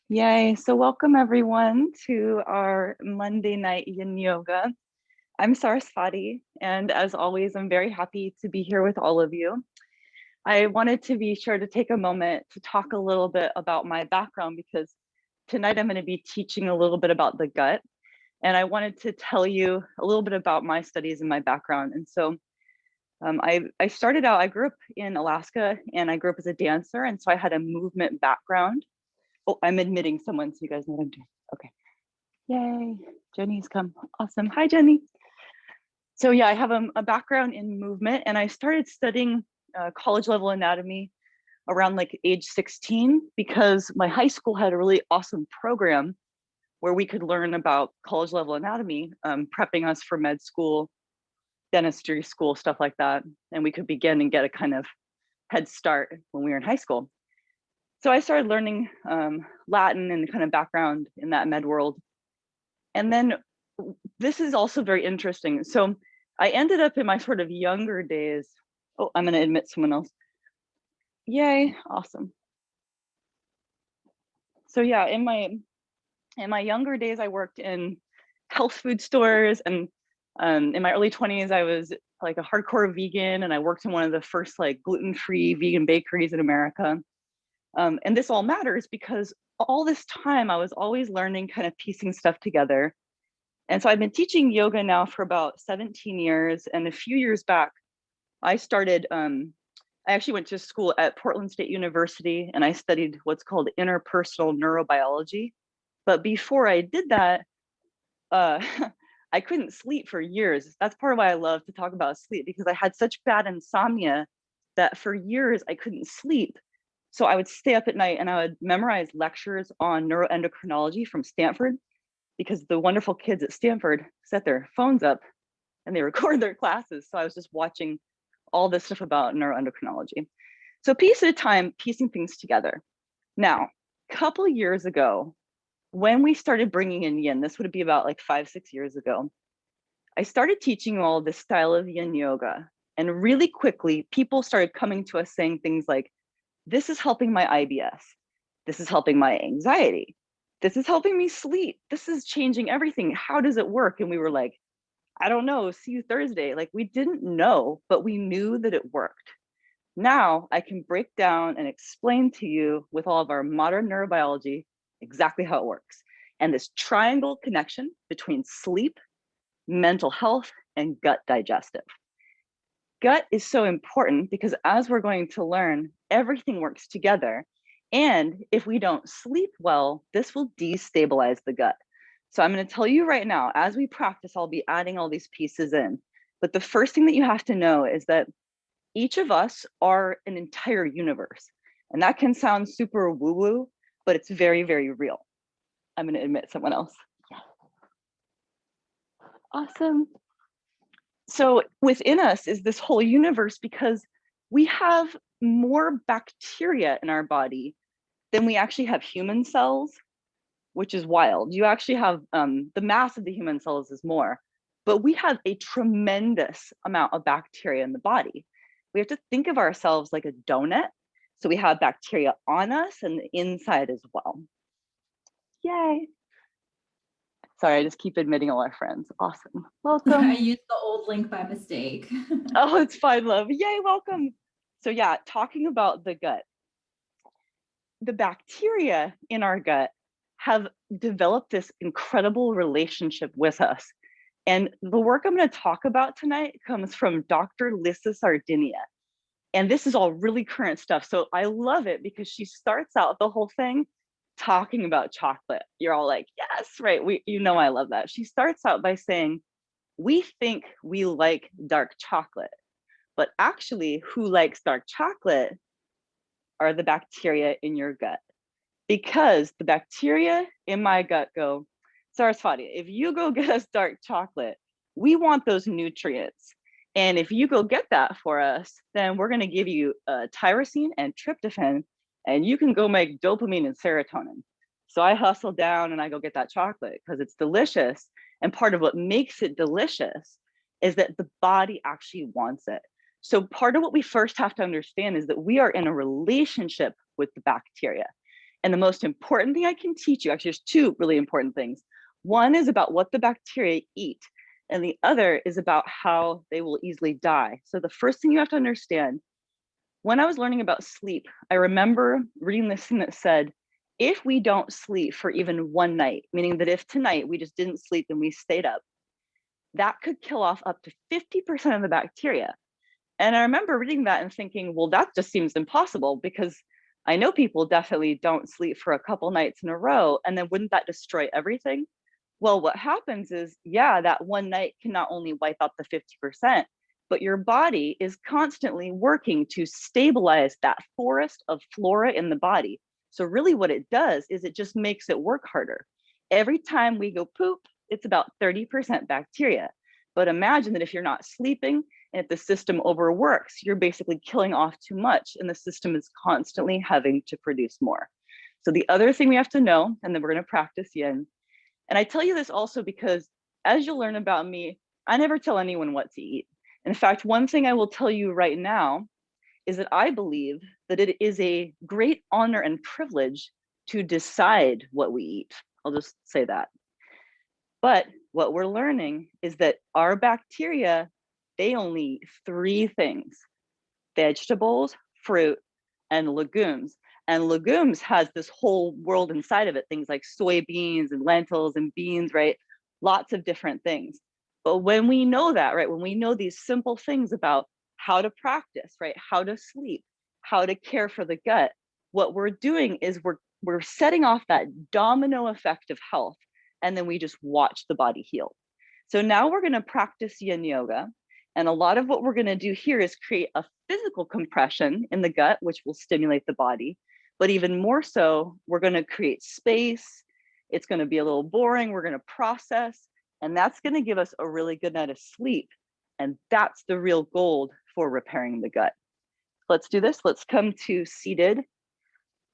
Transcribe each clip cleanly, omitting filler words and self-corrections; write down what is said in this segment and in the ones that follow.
Yay. So welcome everyone to our Monday night yin yoga. I'm Saraswati, and as always, I'm very happy to be here with all of you. I wanted to be sure to take a moment to talk a little bit about my background because tonight I'm going to be teaching a little bit about the gut. And I wanted to tell you a little bit about my studies and my background. And so I started out, I grew up in Alaska and I grew up as a dancer. And so I had a movement background. Oh, I'm admitting someone so you guys know what I'm doing. Okay. Yay. Jenny's come. Awesome. Hi, Jenny. So yeah, I have a background in movement and I started studying college level anatomy around like age 16 because my high school had a really awesome program where we could learn about college level anatomy, prepping us for med school, dentistry school, stuff like that. And we could begin and get a kind of head start when we were in high school. So I started learning Latin and the kind of background in that med world. And then this is also very interesting. So I ended up in my sort of younger days. Oh, I'm going to admit someone else. Yay, awesome. So yeah, in my younger days, I worked in health food stores, and in my early 20s, I was like a hardcore vegan, and I worked in one of the first like gluten-free vegan bakeries in America. And this all matters because all this time I was always learning, kind of piecing stuff together. And so I've been teaching yoga now for about 17 years. And a few years back, I started, I actually went to school at Portland State University and I studied what's called interpersonal neurobiology. But before I did that, uh, I couldn't sleep for years. That's part of why I love to talk about sleep because I had such bad insomnia that for years I couldn't sleep. So I would stay up at night and I would memorize lectures on neuroendocrinology from Stanford because the wonderful kids at Stanford set their phones up and they record their classes. So I was just watching all this stuff about neuroendocrinology. So piece at a time, piecing things together. Now, a couple years ago, when we started bringing in yin, this would be about like 5-6 years ago, I started teaching all this style of yin yoga. And really quickly, people started coming to us saying things like, this is helping my IBS. This is helping my anxiety. This is helping me sleep. This is changing everything. How does it work? And we were like, I don't know. See you Thursday. Like we didn't know, but we knew that it worked. Now I can break down and explain to you with all of our modern neurobiology exactly how it works. And this triangle connection between sleep, mental health, and gut digestive. Gut is so important because as we're going to learn, everything works together. And if we don't sleep well, this will destabilize the gut. So I'm going to tell you right now, as we practice, I'll be adding all these pieces in. But the first thing that you have to know is that each of us are an entire universe. And that can sound super woo-woo, but it's very, very real. I'm going to admit someone else. Yeah. Awesome. So within us is this whole universe because we have more bacteria in our body than we actually have human cells, which is wild. You actually have the mass of the human cells is more, but we have a tremendous amount of bacteria in the body. We have to think of ourselves like a donut. So we have bacteria on us and the inside as well. Yay. Sorry, I just keep admitting all our friends. Awesome. Welcome. I used the old link by mistake. Oh, it's fine, love. Yay, welcome. So yeah, talking about the gut. The bacteria in our gut have developed this incredible relationship with us. And the work I'm going to talk about tonight comes from Dr. Lisa Sardinia. And this is all really current stuff. So I love it because she starts out the whole thing talking about chocolate. You're all like, yes, right. I love that. She starts out by saying, we think we like dark chocolate, but actually who likes dark chocolate are the bacteria in your gut. Because the bacteria in my gut go, Saraswati, if you go get us dark chocolate, we want those nutrients. And if you go get that for us, then we're going to give you tyrosine and tryptophan, and you can go make dopamine and serotonin. So I hustle down and I go get that chocolate because it's delicious. And part of what makes it delicious is that the body actually wants it. So part of what we first have to understand is that we are in a relationship with the bacteria. And the most important thing I can teach you, actually, there's two really important things. One is about what the bacteria eat, and the other is about how they will easily die. So the first thing you have to understand, when I was learning about sleep, I remember reading this thing that said, if we don't sleep for even one night, meaning that if tonight we just didn't sleep and we stayed up, that could kill off up to 50% of the bacteria. And I remember reading that and thinking, well, that just seems impossible because I know people definitely don't sleep for a couple nights in a row. And then wouldn't that destroy everything? Well, what happens is, yeah, that one night can not only wipe out the 50%, but your body is constantly working to stabilize that forest of flora in the body. So, really, what it does is it just makes it work harder. Every time we go poop, it's about 30% bacteria. But imagine that if you're not sleeping and if the system overworks, you're basically killing off too much, and the system is constantly having to produce more. So, the other thing we have to know, and then we're going to practice yin, and I tell you this also because as you'll learn about me, I never tell anyone what to eat. In fact, one thing I will tell you right now is that I believe that it is a great honor and privilege to decide what we eat. I'll just say that. But what we're learning is that our bacteria, they only eat three things: vegetables, fruit, and legumes. And legumes has this whole world inside of it, things like soybeans and lentils and beans, right? Lots of different things. But when we know that, right, when we know these simple things about how to practice, right, how to sleep, how to care for the gut, what we're doing is we're setting off that domino effect of health, and then we just watch the body heal. So now we're going to practice yin yoga. And a lot of what we're going to do here is create a physical compression in the gut, which will stimulate the body. But even more so, we're going to create space. It's going to be a little boring. We're going to process, and that's going to give us a really good night of sleep. And that's the real gold for repairing the gut. Let's do this. Let's come to seated.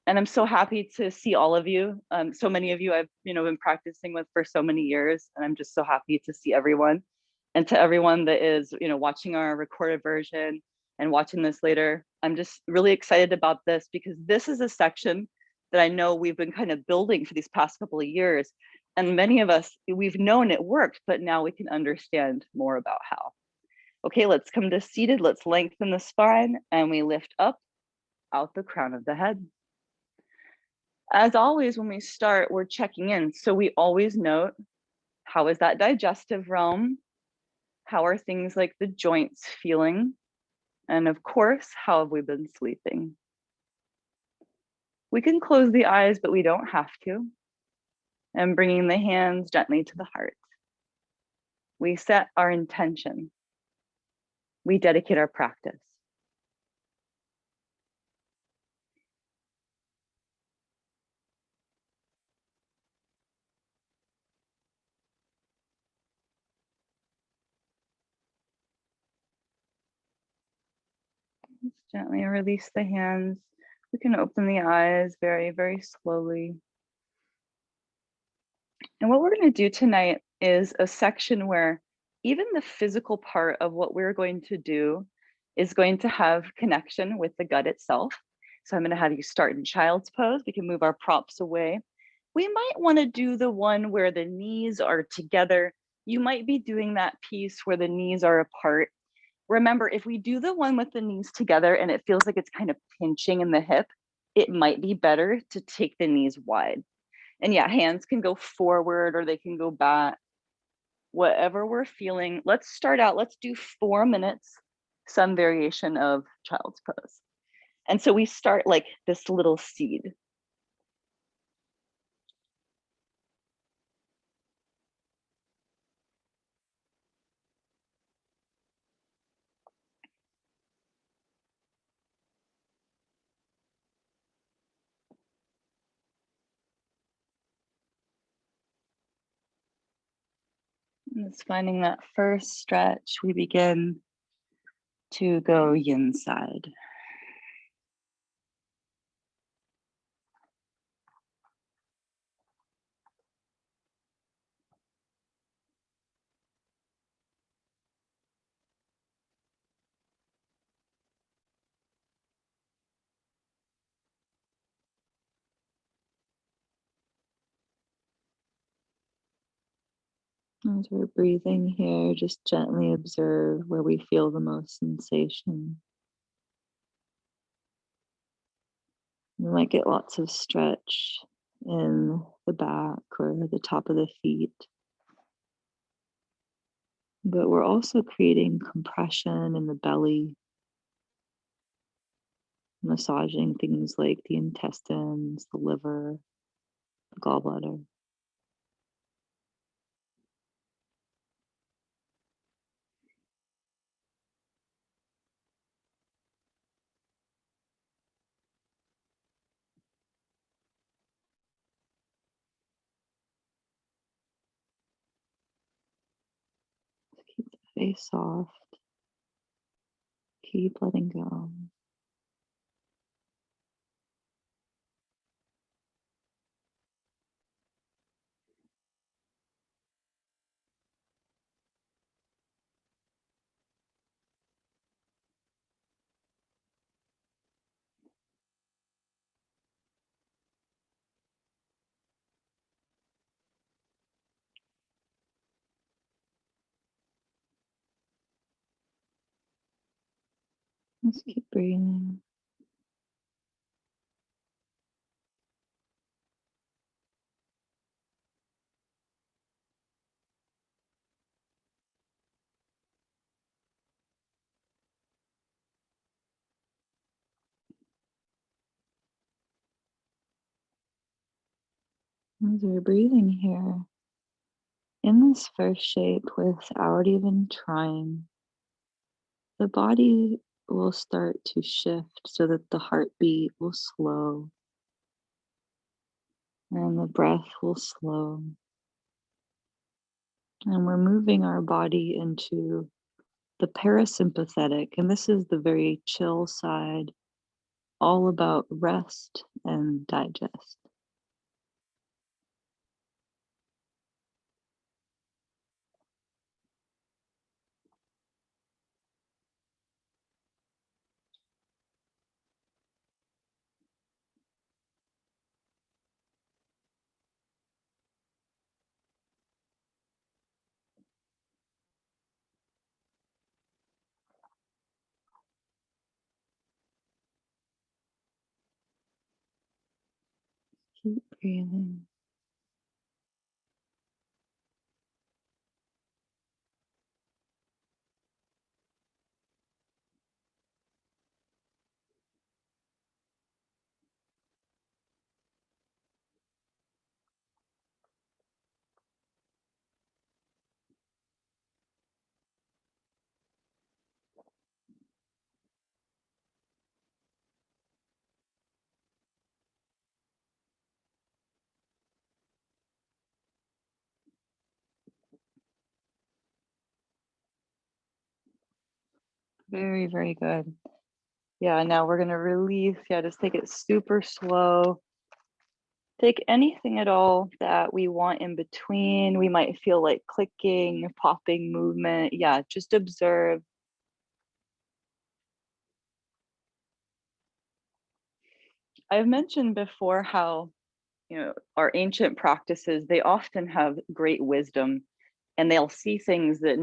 And I'm so happy to see all of you. So many of you I've been practicing with for so many years, and I'm just so happy to see everyone. And to everyone that is watching our recorded version and watching this later, I'm just really excited about this because this is a section that I know we've been kind of building for these past couple of years. And many of us, we've known it worked, but now we can understand more about how. Okay, let's come to seated. Let's lengthen the spine and we lift up out the crown of the head. As always, when we start, we're checking in. So we always note, how is that digestive realm? How are things like the joints feeling? And of course, how have we been sleeping? We can close the eyes, but we don't have to. And bringing the hands gently to the heart. We set our intention. We dedicate our practice. Just gently release the hands. We can open the eyes very, very slowly. And what we're going to do tonight is a section where even the physical part of what we're going to do is going to have connection with the gut itself. So I'm going to have you start in child's pose. We can move our props away. We might want to do the one where the knees are together. You might be doing that piece where the knees are apart. Remember, if we do the one with the knees together and it feels like it's kind of pinching in the hip, it might be better to take the knees wide. And yeah, hands can go forward or they can go back, whatever we're feeling. Let's start out, let's do 4 minutes, some variation of child's pose. And so we start like this little seed. And it's finding that first stretch, we begin to go yin side. As we're breathing here, just gently observe where we feel the most sensation. You might get lots of stretch in the back or the top of the feet, but we're also creating compression in the belly, massaging things like the intestines, the liver, the gallbladder. Keep the face soft. Keep letting go. Just keep breathing. As we're breathing here, in this first shape, without even trying, the body will start to shift so that the heartbeat will slow and the breath will slow. And we're moving our body into the parasympathetic, and this is the very chill side, all about rest and digest. Keep breathing. Very, very good. Yeah, now we're gonna release. Yeah, just take it super slow. Take anything at all that we want in between. We might feel like clicking, popping movement. Yeah, just observe. I've mentioned before how, our ancient practices, they often have great wisdom and they'll see things that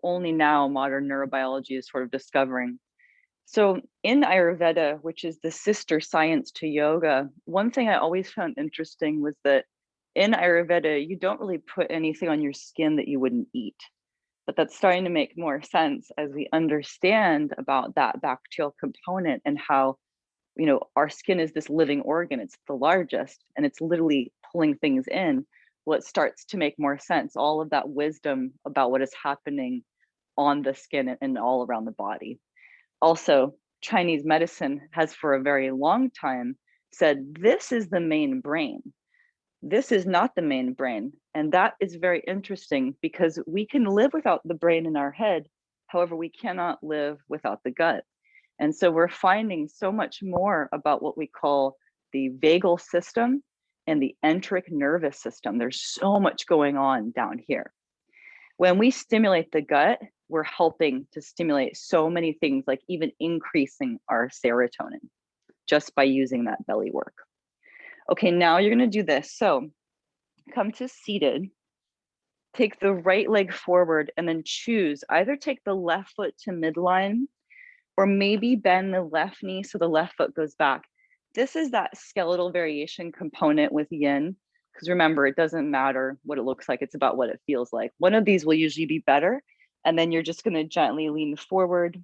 only now modern neurobiology is sort of discovering. So in Ayurveda, which is the sister science to yoga, one thing I always found interesting was that in Ayurveda, you don't really put anything on your skin that you wouldn't eat. But that's starting to make more sense as we understand about that bacterial component and how, our skin is this living organ. It's the largest and it's literally pulling things in. Well, it starts to make more sense. All of that wisdom about what is happening on the skin and all around the body. Also, Chinese medicine has for a very long time said this is the main brain. This is not the main brain. And that is very interesting because we can live without the brain in our head. However, we cannot live without the gut. And so we're finding so much more about what we call the vagal system and the enteric nervous system. There's so much going on down here. When we stimulate the gut, we're helping to stimulate so many things, like even increasing our serotonin just by using that belly work. Okay, now you're gonna do this. So come to seated. Take the right leg forward and then choose, either take the left foot to midline or maybe bend the left knee so the left foot goes back. This is that skeletal variation component with yin, because remember, it doesn't matter what it looks like, it's about what it feels like. One of these will usually be better, and then you're just gonna gently lean forward.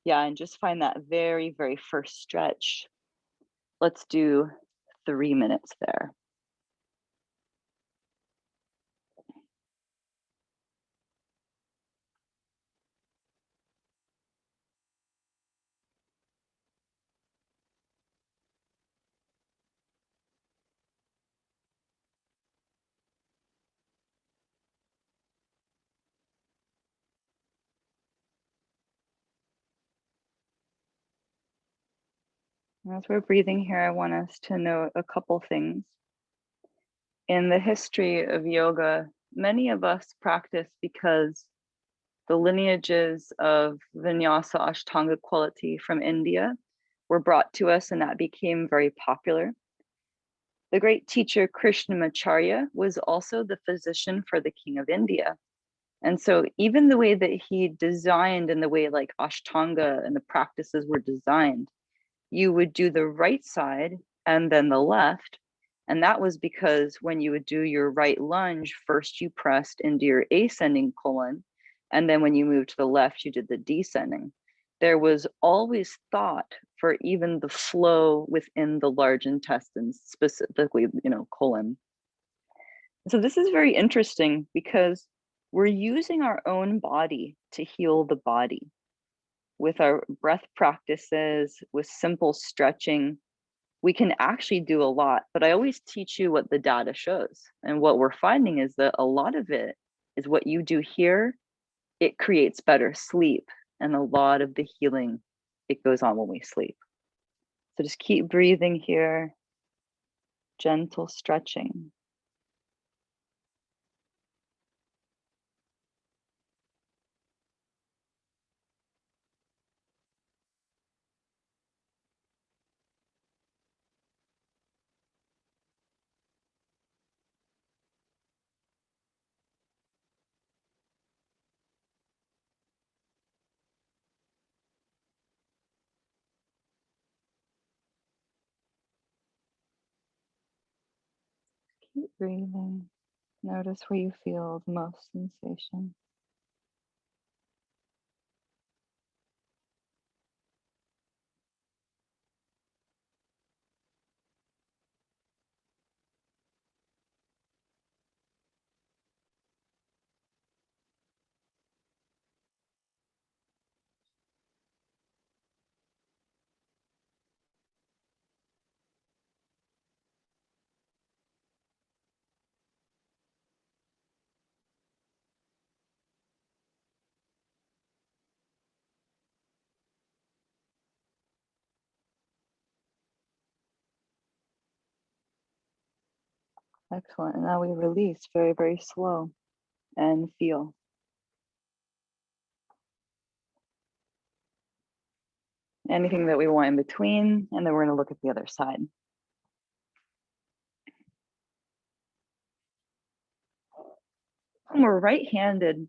Yeah, and just find that very, very first stretch. Let's do 3 minutes there. As we're breathing here, I want us to know a couple things. In the history of yoga, many of us practice because the lineages of Vinyasa Ashtanga quality from India were brought to us, and that became very popular. The great teacher Krishnamacharya was also the physician for the king of India. And so even the way that he designed and the way like Ashtanga and the practices were designed, you would do the right side and then the left. And that was because when you would do your right lunge, first you pressed into your ascending colon. And then when you moved to the left, you did the descending. There was always thought for even the flow within the large intestines, specifically, colon. So this is very interesting because we're using our own body to heal the body with our breath practices, with simple stretching. We can actually do a lot, but I always teach you what the data shows. And what we're finding is that a lot of it is what you do here, it creates better sleep. And a lot of the healing, it goes on when we sleep. So just keep breathing here, gentle stretching. Keep breathing. Notice where you feel the most sensation. Excellent. And now we release very, very slow and feel. Anything that we want in between, and then we're going to look at the other side. When we're right-handed,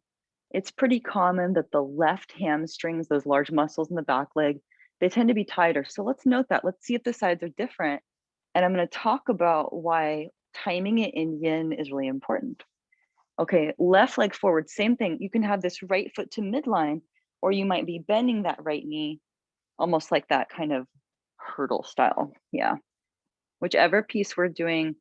it's pretty common that the left hamstrings, those large muscles in the back leg, they tend to be tighter. So let's note that. Let's see if the sides are different. And I'm going to talk about why timing it in yin is really important. Okay, left leg forward, same thing. You can have this right foot to midline, or you might be bending that right knee, almost like that kind of hurdle style. Yeah. Whichever piece we're doing,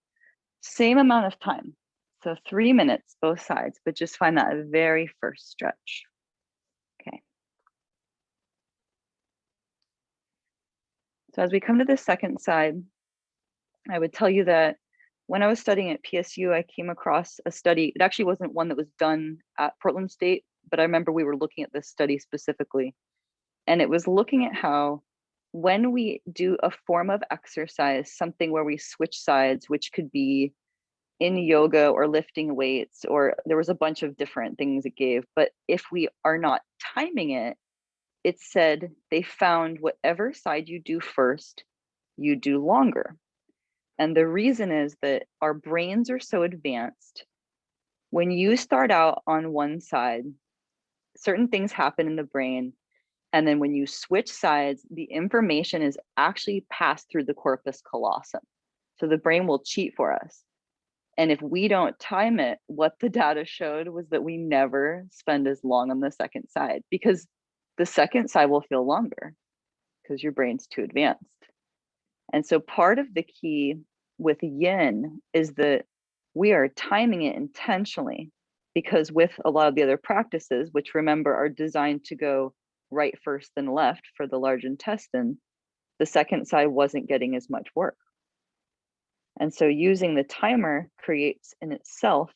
same amount of time. So 3 minutes, both sides, but just find that very first stretch. Okay. So as we come to the second side, I would tell you that when I was studying at PSU, I came across a study. It actually wasn't one that was done at Portland State, but I remember we were looking at this study specifically. And it was looking at how when we do a form of exercise, something where we switch sides, which could be in yoga or lifting weights, or there was a bunch of different things it gave. But if we are not timing it, it said they found whatever side you do first, you do longer. And the reason is that our brains are so advanced When you start out on one side, certain things happen in the brain. And then when you switch sides, the information is actually passed through the corpus callosum. So the brain will cheat for us. And if we don't time it, what the data showed was that we never spend as long on the second side, because the second side will feel longer because your brain's too advanced. And so part of the key with yin is that we are timing it intentionally, because with a lot of the other practices, which remember are designed to go right first then left for the large intestine, the second side wasn't getting as much work. And so using the timer creates in itself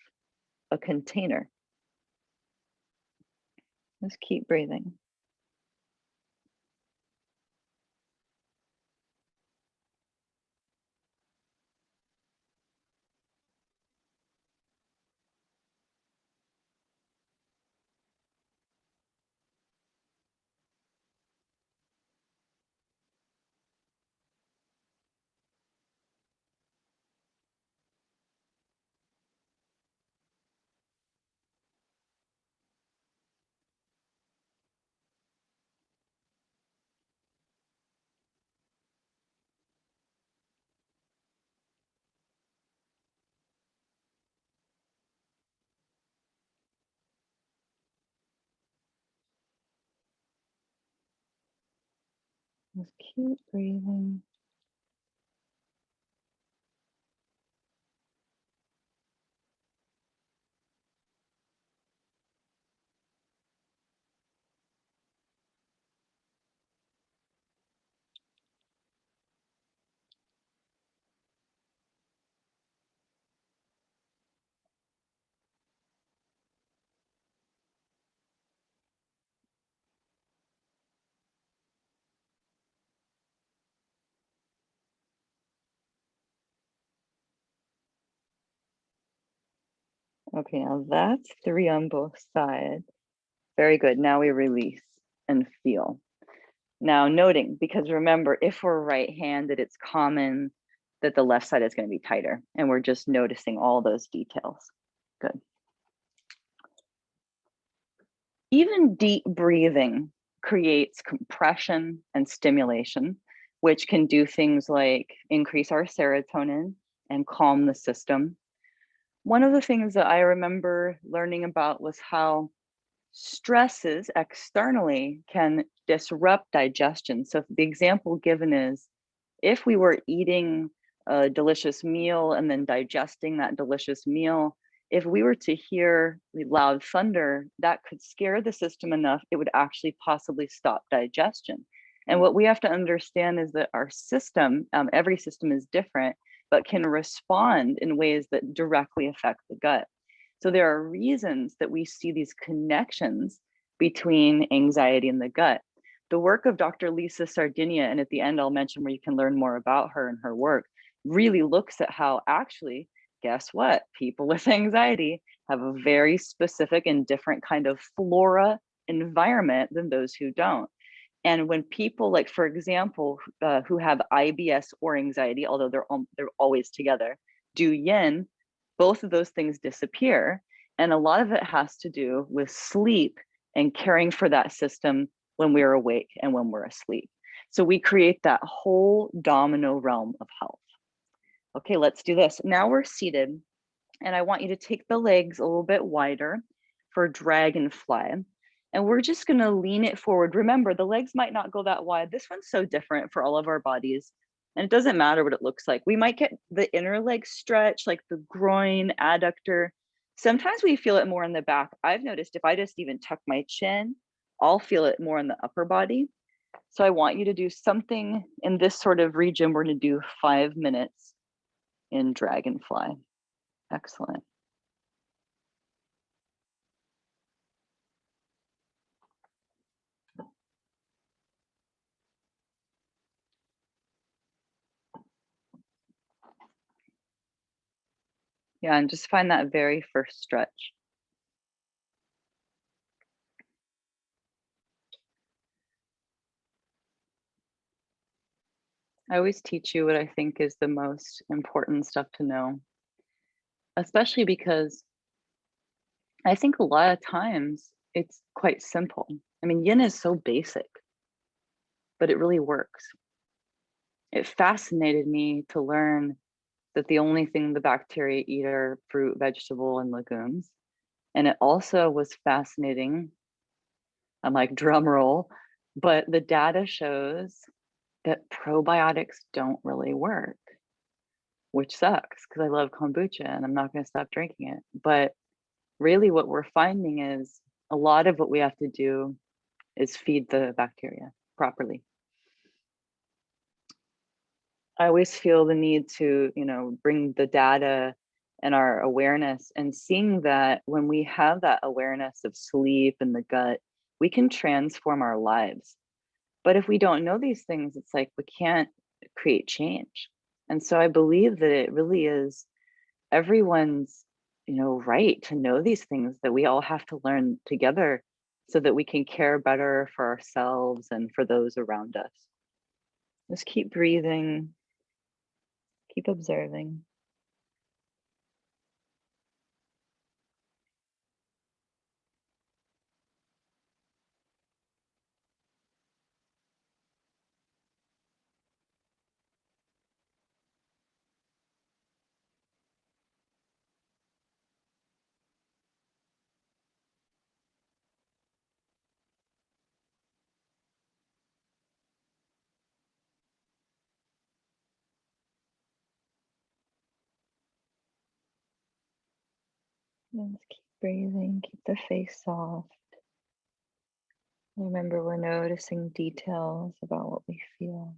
a container. Just keep breathing. Just keep breathing. Okay, now that's 3 on both sides. Very good. Now we release and feel. Now noting, because remember, if we're right-handed, it's common that the left side is going to be tighter, and we're just noticing all those details. Good. Even deep breathing creates compression and stimulation, which can do things like increase our serotonin and calm the system. One of the things that I remember learning about was how stresses externally can disrupt digestion. So the example given is, if we were eating a delicious meal and then digesting that delicious meal, if we were to hear loud thunder, that could scare the system enough, it would actually possibly stop digestion. And what we have to understand is that our system, every system is different, but can respond in ways that directly affect the gut. So there are reasons that we see these connections between anxiety and the gut. The work of Dr. Lisa Sardinia, and at the end I'll mention where you can learn more about her and her work, really looks at how actually, guess what? People with anxiety have a very specific and different kind of flora environment than those who don't. And when people, like for example, who have IBS or anxiety, although they're always together, do yin, both of those things disappear. And a lot of it has to do with sleep and caring for that system when we're awake and when we're asleep. So we create that whole domino realm of health. Okay, let's do this. Now we're seated, and I want you to take the legs a little bit wider for dragonfly. And we're just gonna lean it forward. Remember, the legs might not go that wide. This one's so different for all of our bodies. And it doesn't matter what it looks like. We might get the inner leg stretch, like the groin, adductor. Sometimes we feel it more in the back. I've noticed if I just even tuck my chin, I'll feel it more in the upper body. So I want you to do something in this sort of region. We're gonna do 5 minutes in dragonfly. Excellent. Yeah, and just find that very first stretch. I always teach you what I think is the most important stuff to know, especially because I think a lot of times it's quite simple. I mean, yin is so basic, but it really works. It fascinated me to learn that the only thing the bacteria eat are fruit, vegetable, and legumes. And it also was fascinating. I'm like, drum roll, but the data shows that probiotics don't really work, which sucks because I love kombucha and I'm not going to stop drinking it. But really, what we're finding is a lot of what we have to do is feed the bacteria properly. I always feel the need to, bring the data and our awareness, and seeing that when we have that awareness of sleep and the gut, we can transform our lives. But if we don't know these things, it's like we can't create change. And so I believe that it really is everyone's, right to know these things, that we all have to learn together so that we can care better for ourselves and for those around us. Just keep breathing, keep observing. And just keep breathing, keep the face soft. Remember, we're noticing details about what we feel.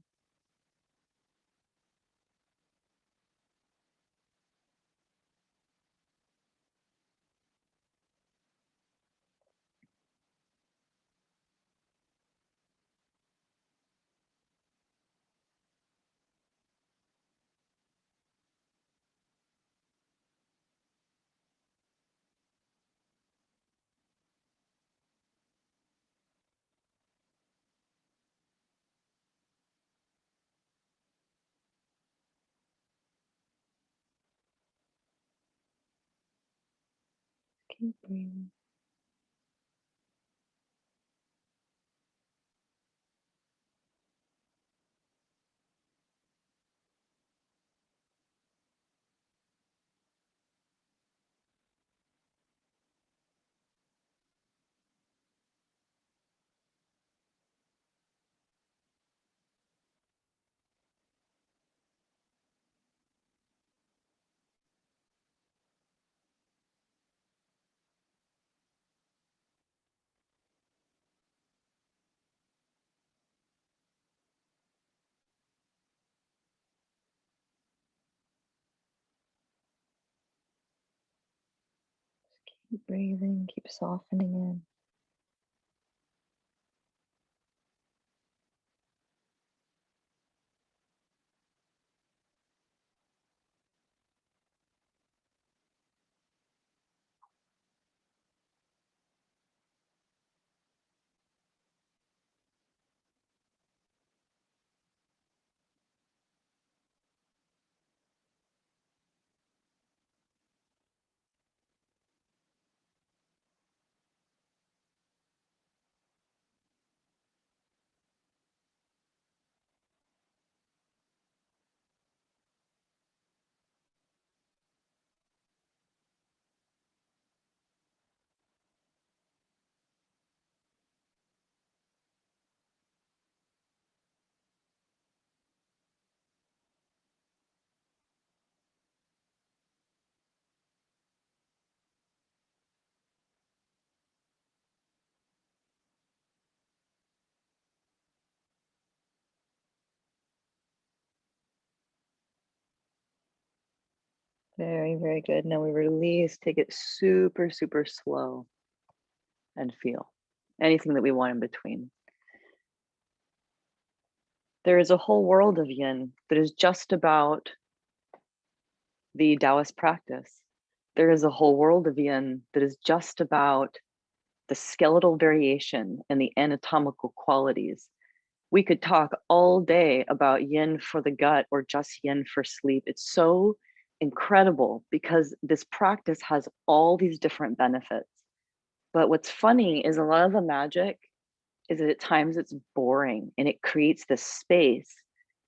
Keep breathing. Keep breathing, keep softening in. Very, very good. Now we release, take it super, super slow and feel anything that we want in between. There is a whole world of yin that is just about the Taoist practice. There is a whole world of yin that is just about the skeletal variation and the anatomical qualities. We could talk all day about yin for the gut or just yin for sleep. It's so incredible because this practice has all these different benefits. But what's funny is a lot of the magic is that at times it's boring and it creates this space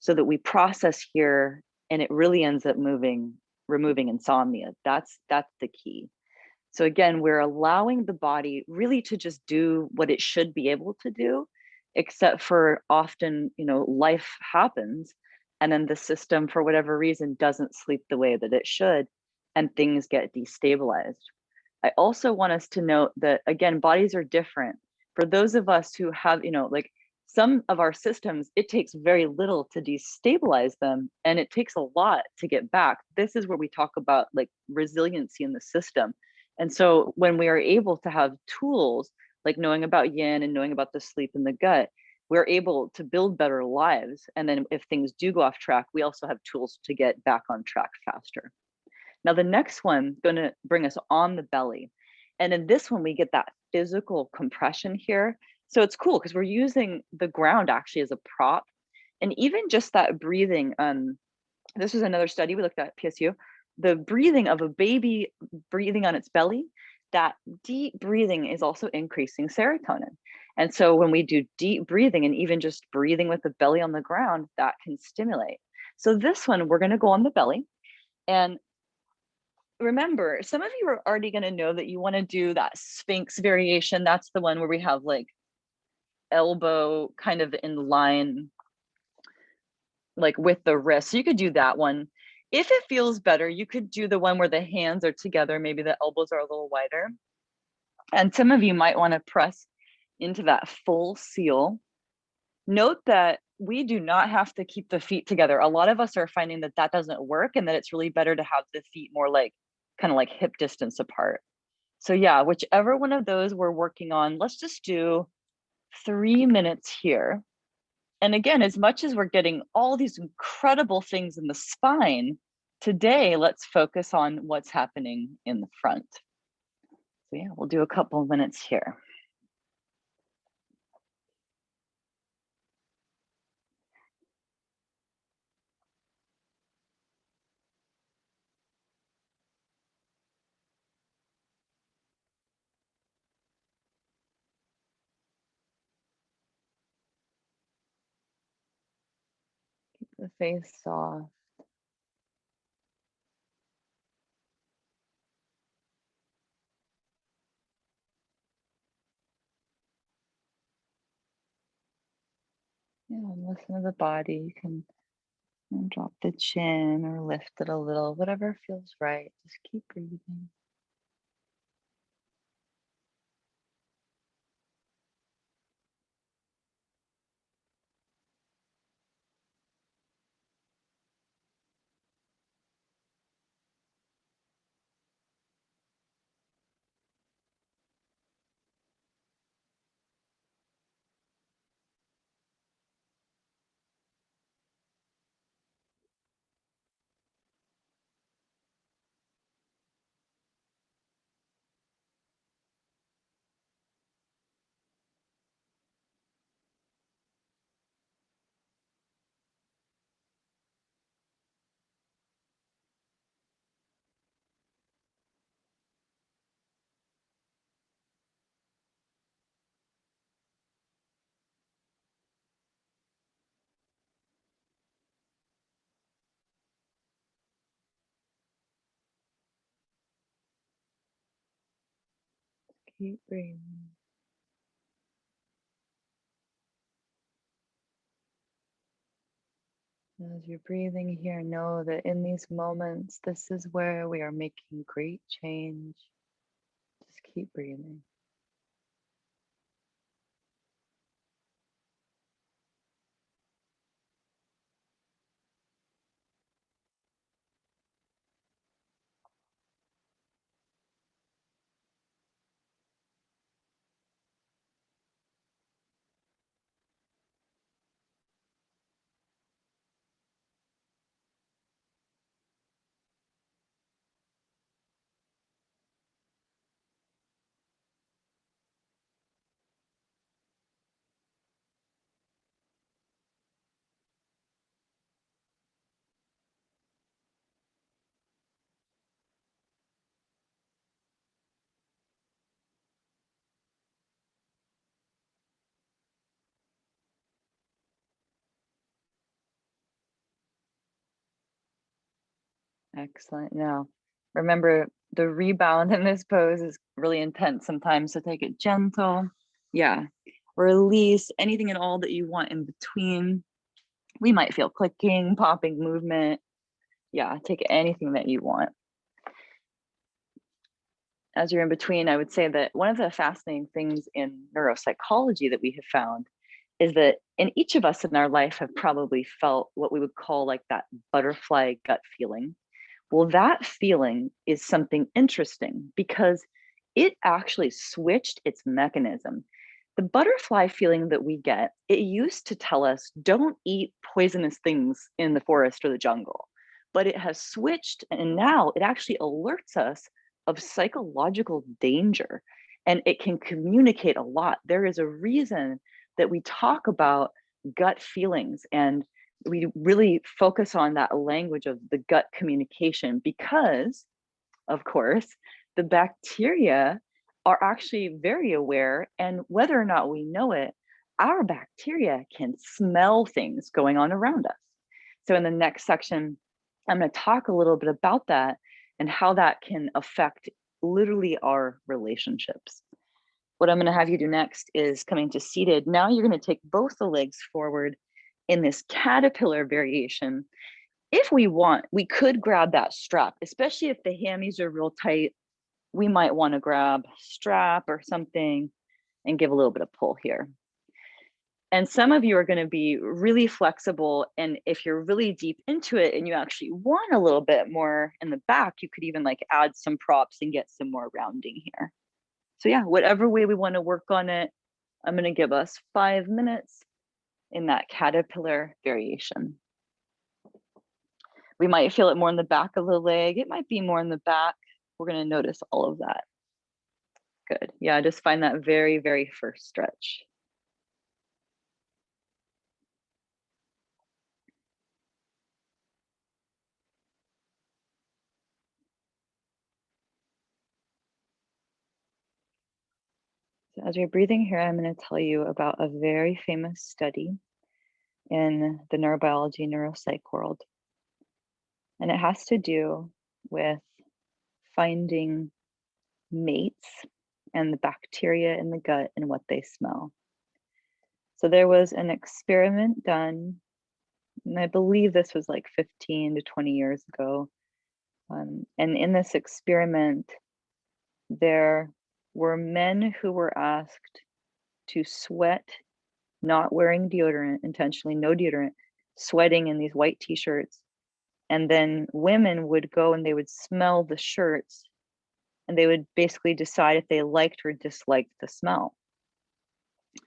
so that we process here and it really ends up removing insomnia. That's the key. So again, we're allowing the body really to just do what it should be able to do, except for often, life happens and then the system, for whatever reason, doesn't sleep the way that it should, and things get destabilized. I also want us to note that, again, bodies are different. For those of us who have, like some of our systems, it takes very little to destabilize them and it takes a lot to get back. This is where we talk about like resiliency in the system. And so when we are able to have tools like knowing about yin and knowing about the sleep in the gut, we're able to build better lives. And then if things do go off track, we also have tools to get back on track faster. Now, the next one going to bring us on the belly. And in this one, we get that physical compression here. So it's cool because we're using the ground actually as a prop. And even just that breathing, this was another study we looked at PSU, the breathing of a baby breathing on its belly, that deep breathing is also increasing serotonin. And so when we do deep breathing and even just breathing with the belly on the ground, that can stimulate. So this one, we're going to go on the belly. And remember, some of you are already going to know that you want to do that Sphinx variation. That's the one where we have like elbow kind of in line, like with the wrist. So you could do that one. If it feels better, you could do the one where the hands are together. Maybe the elbows are a little wider. And some of you might want to press into that full seal. Note that we do not have to keep the feet together. A lot of us are finding that that doesn't work and that it's really better to have the feet more like kind of like hip distance apart. So yeah, whichever one of those we're working on, let's just do 3 minutes here. And again, as much as we're getting all these incredible things in the spine, today let's focus on what's happening in the front. So yeah, we'll do a couple of minutes here. Keep the face soft. Yeah, and listen to the body. You can drop the chin or lift it a little, whatever feels right. Just keep breathing. Keep breathing. As you're breathing here, know that in these moments, this is where we are making great change. Just keep breathing. Excellent. Now, remember the rebound in this pose is really intense sometimes, so take it gentle. Yeah. Release anything and all that you want in between. We might feel clicking, popping movement. Yeah, take anything that you want. As you're in between, I would say that one of the fascinating things in neuropsychology that we have found is that in each of us in our life have probably felt what we would call like that butterfly gut feeling. Well, that feeling is something interesting because it actually switched its mechanism. The butterfly feeling that we get, it used to tell us don't eat poisonous things in the forest or the jungle, but it has switched and now it actually alerts us of psychological danger and it can communicate a lot. There is a reason that we talk about gut feelings and we really focus on that language of the gut communication because, of course, the bacteria are actually very aware, and whether or not we know it, our bacteria can smell things going on around us. So in the next section, I'm going to talk a little bit about that and how that can affect literally our relationships. What I'm going to have you do next is coming to seated. Now you're going to take both the legs forward in this caterpillar variation. If we want, we could grab that strap, especially if the hammies are real tight. We might want to grab strap or something and give a little bit of pull here. And some of you are going to be really flexible. And if you're really deep into it and you actually want a little bit more in the back, you could even like add some props and get some more rounding here. So yeah, whatever way we want to work on it, I'm going to give us 5 minutes in that caterpillar variation. We might feel it more in the back of the leg. It might be more in the back. We're going to notice all of that. Good. Yeah, just find that very, very first stretch. So as you're breathing here, I'm going to tell you about a very famous study in the neurobiology, neuropsych world. And it has to do with finding mates and the bacteria in the gut and what they smell. So there was an experiment done, and I believe this was like 15 to 20 years ago. And in this experiment, there were men who were asked to sweat, not wearing deodorant, intentionally no deodorant, sweating in these white t-shirts. And then women would go and they would smell the shirts and they would basically decide if they liked or disliked the smell.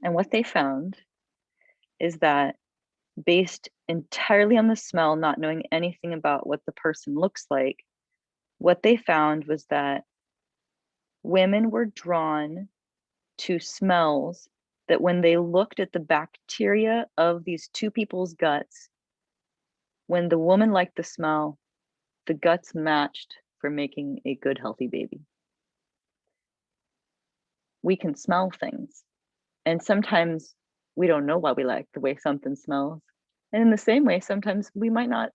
And what they found is that based entirely on the smell, not knowing anything about what the person looks like, what they found was that women were drawn to smells that when they looked at the bacteria of these two people's guts, when the woman liked the smell, the guts matched for making a good, healthy baby. We can smell things. And sometimes we don't know why we like the way something smells. And in the same way, sometimes we might not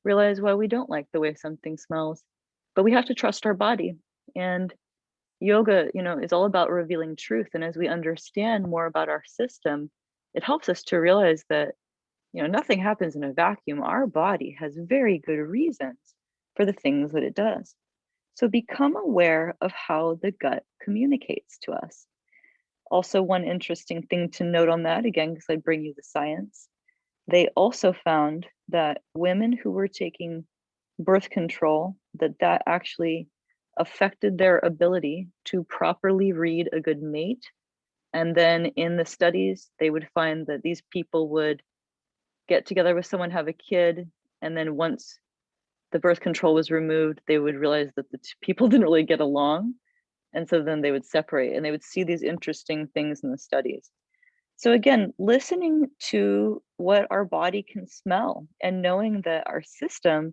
realize why we don't like the way something smells, but we have to trust our body. And yoga, is all about revealing truth. And as we understand more about our system, it helps us to realize that, nothing happens in a vacuum. Our body has very good reasons for the things that it does. So become aware of how the gut communicates to us. Also, one interesting thing to note on that, again, because I bring you the science, they also found that women who were taking birth control, that actually affected their ability to properly read a good mate. And then in the studies, they would find that these people would get together with someone, have a kid, and then once the birth control was removed, they would realize that the two people didn't really get along. And so then they would separate and they would see these interesting things in the studies. So again, listening to what our body can smell and knowing that our system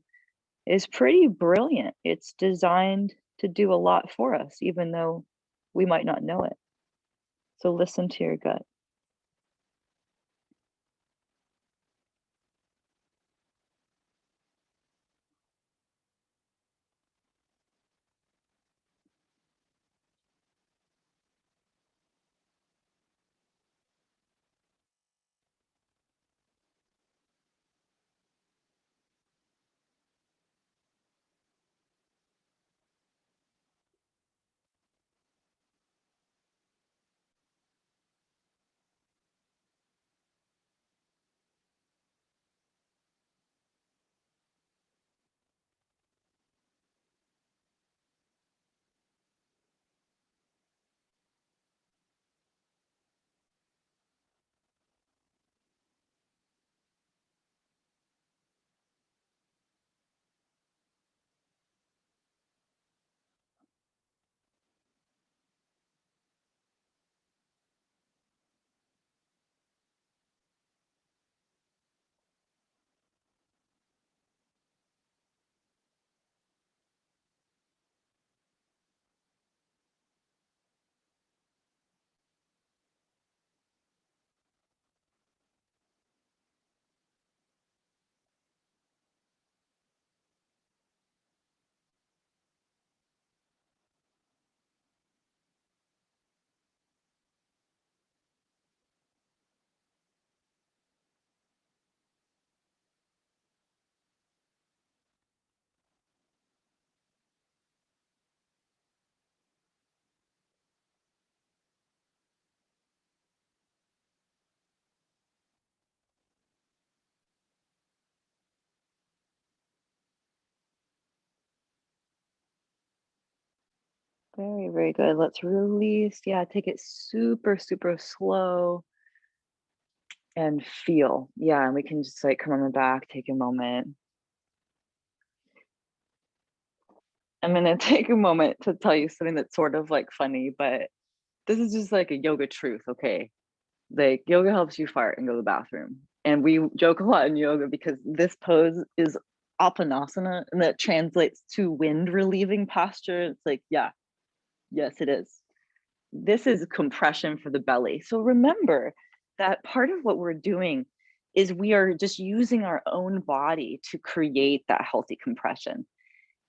is pretty brilliant. It's designed to do a lot for us, even though we might not know it. So listen to your gut. Very, very good. Let's release. Yeah, take it super, super slow and feel. Yeah, and we can just like come on the back, take a moment. I'm gonna take a moment to tell you something that's sort of like funny, but this is just like a yoga truth, okay? Like yoga helps you fart and go to the bathroom. And we joke a lot in yoga because this pose is apanasana and that translates to wind relieving posture. It's like, yeah, yes, it is. This is compression for the belly. So remember that part of what we're doing is we are just using our own body to create that healthy compression.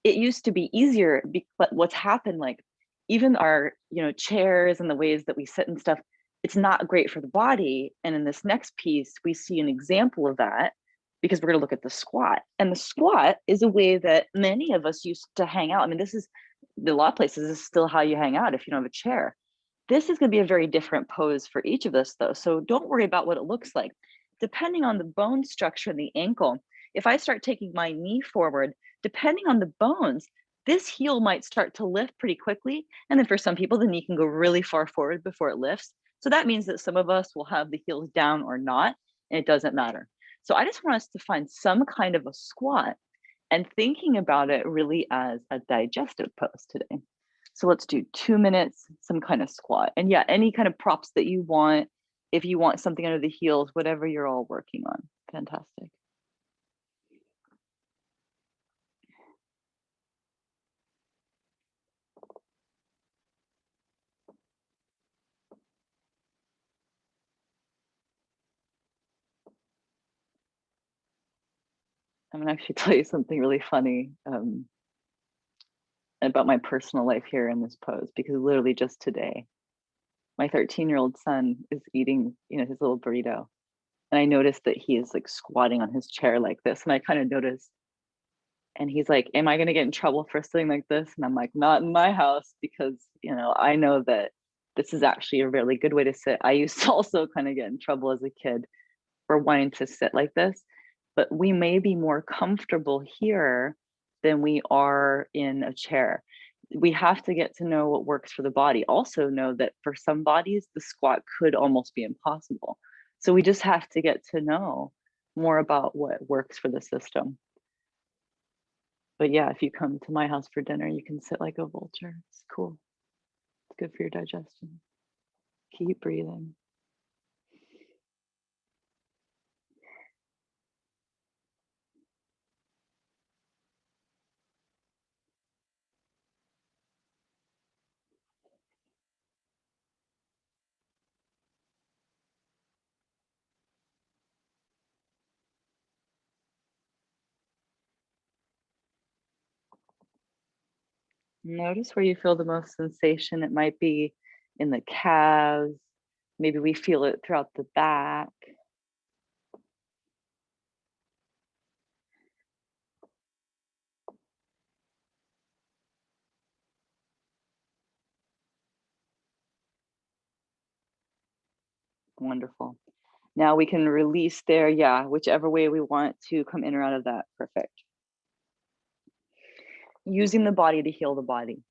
It used to be easier, but what's happened, like even our, chairs and the ways that we sit and stuff, it's not great for the body. And in this next piece, we see an example of that because we're going to look at the squat. And the squat is a way that many of us used to hang out. I mean, this is a lot of places, this is still how you hang out if you don't have a chair. This is going to be a very different pose for each of us, though. So don't worry about what it looks like. Depending on the bone structure and the ankle, if I start taking my knee forward, depending on the bones, this heel might start to lift pretty quickly. And then for some people, the knee can go really far forward before it lifts. So that means that some of us will have the heels down or not, and it doesn't matter. So I just want us to find some kind of a squat and thinking about it really as a digestive pose today. So let's do 2 minutes, some kind of squat. And yeah, any kind of props that you want, if you want something under the heels, whatever you're all working on. Fantastic. I'm gonna actually tell you something really funny about my personal life here in this pose, because literally just today, my 13-year-old son is eating, his little burrito. And I noticed that he is like squatting on his chair like this. And I kind of noticed, and he's like, am I going to get in trouble for sitting like this? And I'm like, not in my house, because, I know that this is actually a really good way to sit. I used to also kind of get in trouble as a kid for wanting to sit like this, but we may be more comfortable here than we are in a chair. We have to get to know what works for the body. Also know that for some bodies, the squat could almost be impossible. So we just have to get to know more about what works for the system. But yeah, if you come to my house for dinner, you can sit like a vulture. It's cool. It's good for your digestion. Keep breathing. Notice where you feel the most sensation. It might be in the calves. Maybe we feel it throughout the back. Wonderful. Now we can release there, yeah, whichever way we want to come in or out of that. Perfect. Using the body to heal the body.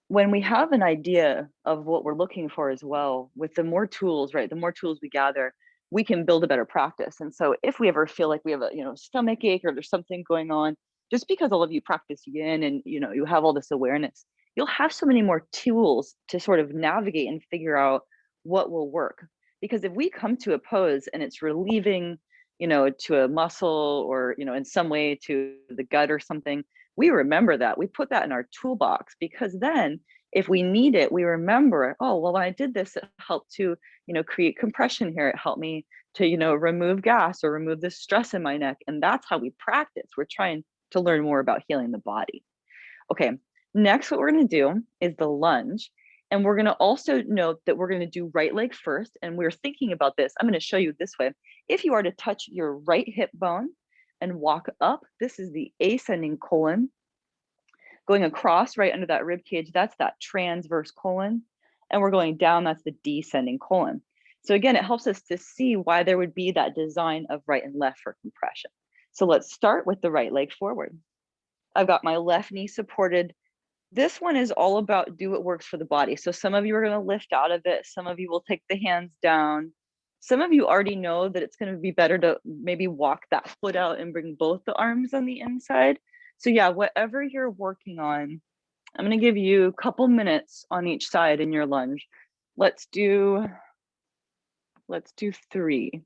When we have an idea of what we're looking for as well, with the more tools, right, the more tools we gather, we can build a better practice. And so if we ever feel like we have a, stomach ache or there's something going on, just because all of you practice yin and, you have all this awareness, you'll have so many more tools to sort of navigate and figure out what will work. Because if we come to a pose and it's relieving, to a muscle or, in some way to the gut or something, we remember that. We put that in our toolbox, because then if we need it, we remember, oh, well, when I did this, it helped to, create compression here. It helped me to, remove gas or remove the stress in my neck. And that's how we practice. We're trying to learn more about healing the body. Okay, next, what we're going to do is the lunge. And we're going to also note that we're going to do right leg first. And we're thinking about this. I'm going to show you this way. If you are to touch your right hip bone and walk up, this is the ascending colon. Going across right under that rib cage, that's that transverse colon. And we're going down, that's the descending colon. So again, it helps us to see why there would be that design of right and left for compression. So let's start with the right leg forward. I've got my left knee supported This one is all about do what works for the body. So some of you are going to lift out of it. Some of you will take the hands down. Some of you already know that it's going to be better to maybe walk that foot out and bring both the arms on the inside. So yeah, whatever you're working on, I'm going to give you a couple minutes on each side in your lunge. Let's do 3.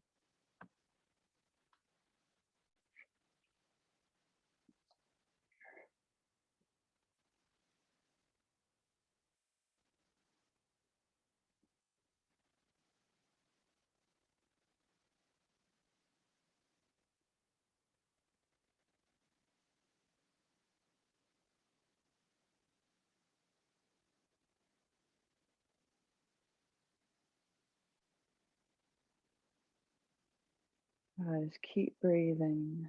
Just keep breathing.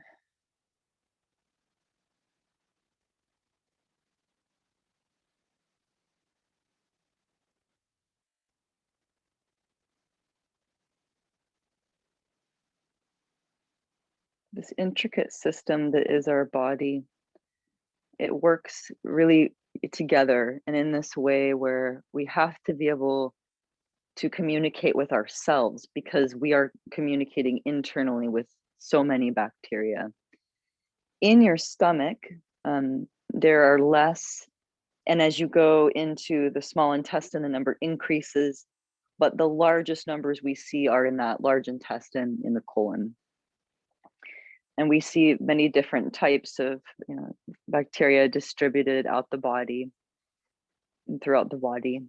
This intricate system that is our body, it works really together and in this way where we have to be able to communicate with ourselves because we are communicating internally with so many bacteria. In your stomach, there are less, and as you go into the small intestine, the number increases, but the largest numbers we see are in that large intestine in the colon. And we see many different types of bacteria distributed out the body and throughout the body.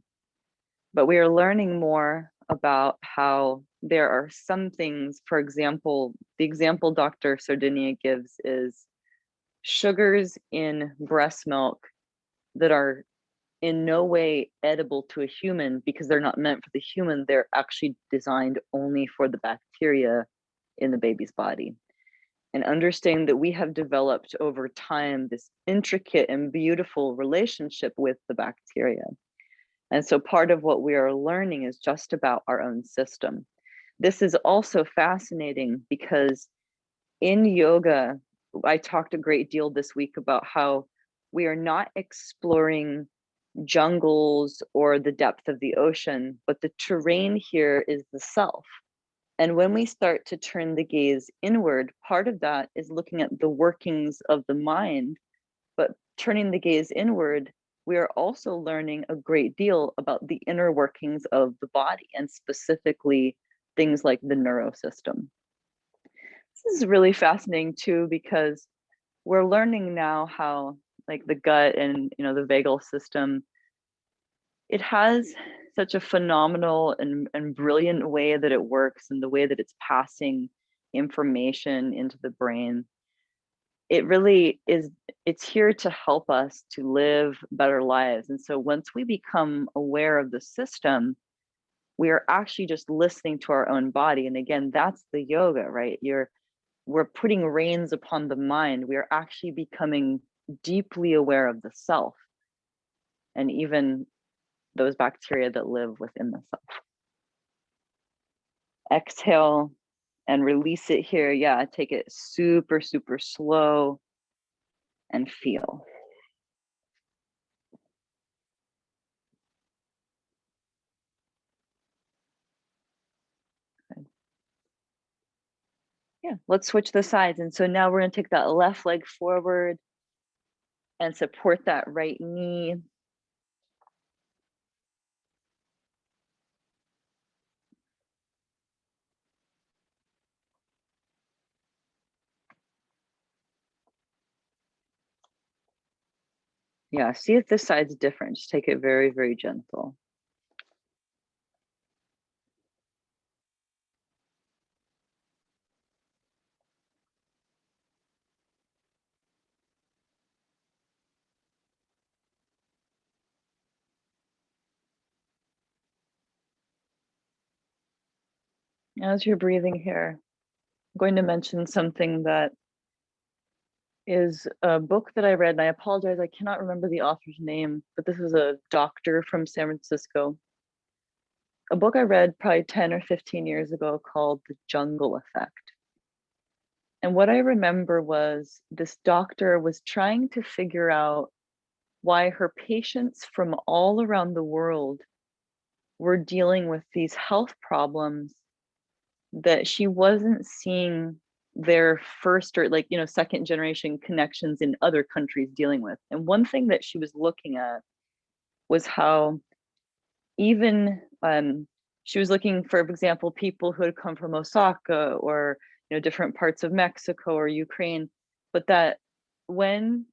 But we are learning more about how there are some things, for example, the example Dr. Sardinia gives is sugars in breast milk that are in no way edible to a human because they're not meant for the human. They're actually designed only for the bacteria in the baby's body. And understanding that we have developed over time this intricate and beautiful relationship with the bacteria. And so part of what we are learning is just about our own system. This is also fascinating because in yoga, I talked a great deal this week about how we are not exploring jungles or the depth of the ocean, but the terrain here is the self. And when we start to turn the gaze inward, part of that is looking at the workings of the mind, but turning the gaze inward, we are also learning a great deal about the inner workings of the body and specifically things like the neurosystem. This is really fascinating too, because we're learning now how like the gut and the vagal system, it has such a phenomenal and brilliant way that it works and the way that it's passing information into the brain. It really is, it's here to help us to live better lives. And so once we become aware of the system, we are actually just listening to our own body. And again, that's the yoga, right? We're putting reins upon the mind. We are actually becoming deeply aware of the self and even those bacteria that live within the self. Exhale and release it here. Yeah, take it super, super slow and feel. Yeah, let's switch the sides. And so now we're going to take that left leg forward and support that right knee. Yeah, see if this side's different. Just take it very, very gentle. As you're breathing here, I'm going to mention something that is a book that I read, and I apologize, I cannot remember the author's name, but this is a doctor from San Francisco. A book I read probably 10 or 15 years ago called The Jungle Effect. And what I remember was this doctor was trying to figure out why her patients from all around the world were dealing with these health problems that she wasn't seeing their first or like, second generation connections in other countries dealing with. And one thing that she was looking at was how even she was looking, for example, people who had come from Osaka or different parts of Mexico or Ukraine, but that when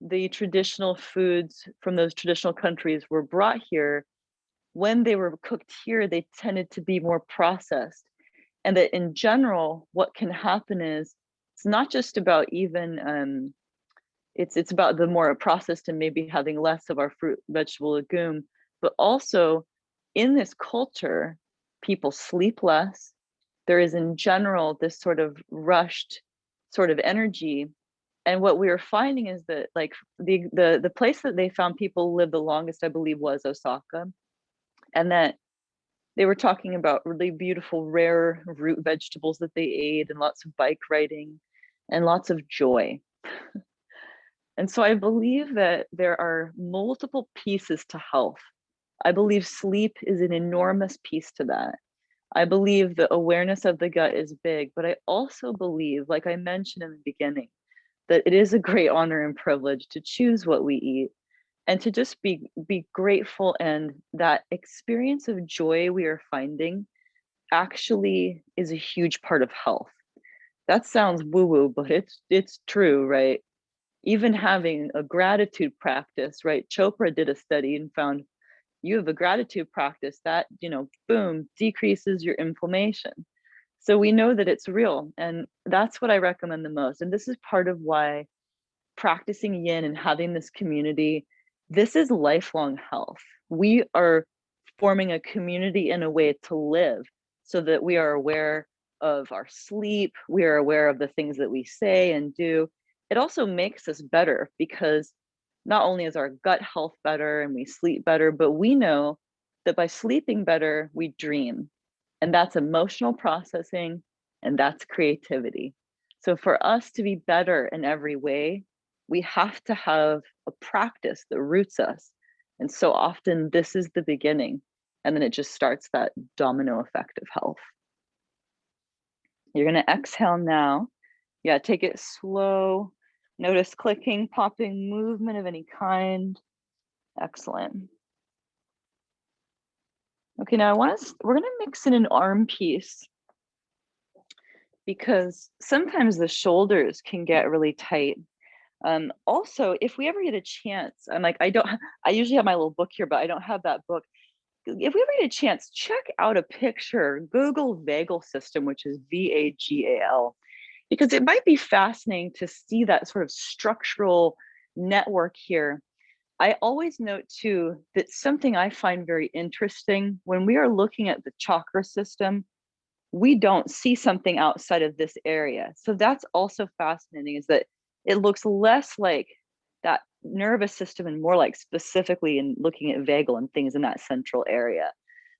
the traditional foods from those traditional countries were brought here, when they were cooked here, they tended to be more processed. And that in general, what can happen is it's not just about even it's about the more processed and maybe having less of our fruit, vegetable, legume, but also in this culture, people sleep less. There is in general this sort of rushed sort of energy. And what we were finding is that like the place that they found people live the longest, I believe, was Osaka. And that they were talking about really beautiful, rare root vegetables that they ate and lots of bike riding and lots of joy. And so I believe that there are multiple pieces to health. I believe sleep is an enormous piece to that. I believe the awareness of the gut is big, but I also believe, like I mentioned in the beginning, that it is a great honor and privilege to choose what we eat and to just be grateful. And that experience of joy we are finding actually is a huge part of health. That sounds woo-woo, but it's true, right? Even having a gratitude practice, right? Chopra did a study and found you have a gratitude practice that, boom, decreases your inflammation. So we know that it's real. And that's what I recommend the most. And this is part of why practicing yin and having this community, this is lifelong health. We are forming a community in a way to live so that we are aware of our sleep, we are aware of the things that we say and do. It also makes us better because not only is our gut health better and we sleep better, but we know that by sleeping better, we dream. And that's emotional processing and that's creativity. So for us to be better in every way, we have to have a practice that roots us. And so often this is the beginning. And then it just starts that domino effect of health. You're going to exhale now. Yeah, take it slow. Notice clicking, popping, movement of any kind. Excellent. Okay, now we're going to mix in an arm piece because sometimes the shoulders can get really tight. Also, if we ever get a chance, I usually have my little book here, but I don't have that book. If we ever get a chance, check out a picture, Google vagal system, which is VAGAL, because it might be fascinating to see that sort of structural network here. I always note too that something I find very interesting when we are looking at the chakra system, we don't see something outside of this area. So that's also fascinating, is that it looks less like that nervous system and more like specifically in looking at vagal and things in that central area.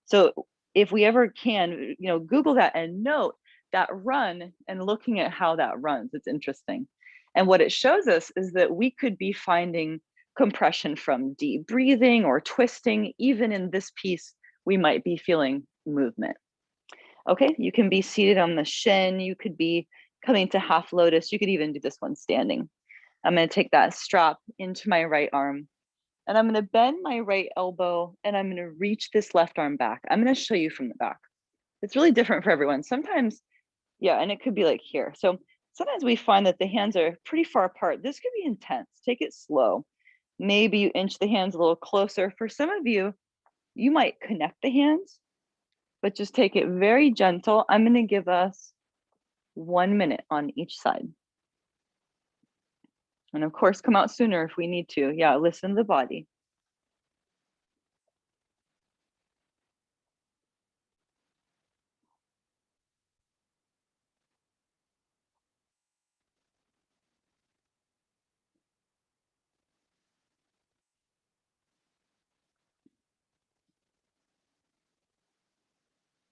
So if we ever can, Google that and note that run and looking at how that runs, it's interesting. And what it shows us is that we could be finding compression from deep breathing or twisting. Even in this piece, we might be feeling movement. Okay, you can be seated on the shin. You could be coming to half lotus. You could even do this one standing. I'm going to take that strap into my right arm and I'm going to bend my right elbow and I'm going to reach this left arm back. I'm going to show you from the back. It's really different for everyone. Sometimes, yeah, and it could be like here. So sometimes we find that the hands are pretty far apart. This could be intense. Take it slow. Maybe you inch the hands a little closer. For some of you, you might connect the hands, but just take it very gentle. I'm going to give us 1 minute on each side. And of course, come out sooner if we need to. Yeah, listen to the body.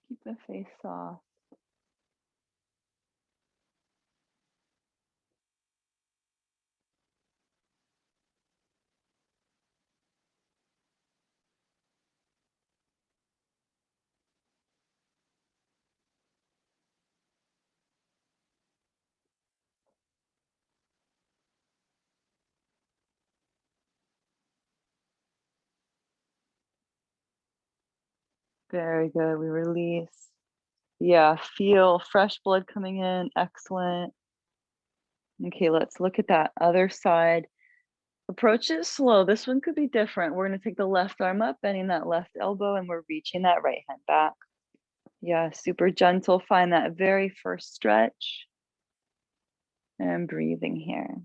Keep the face soft. Very good. We release. Yeah, feel fresh blood coming in. Excellent. Okay, let's look at that other side. Approach it slow. This one could be different. We're going to take the left arm up, bending that left elbow, and we're reaching that right hand back. Yeah, super gentle. Find that very first stretch. And breathing here.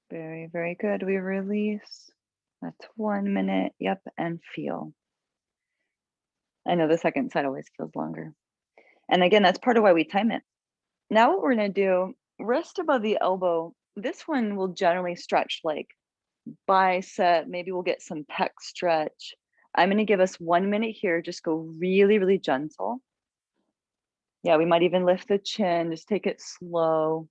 Very, very good. We release. That's 1 minute. Yep, and feel. I know the second side always feels longer. And again, that's part of why we time it. Now what we're going to do, wrist above the elbow. This one will generally stretch like bicep. Maybe we'll get some pec stretch. I'm going to give us 1 minute here. Just go really, really gentle. Yeah, we might even lift the chin. Just take it slow.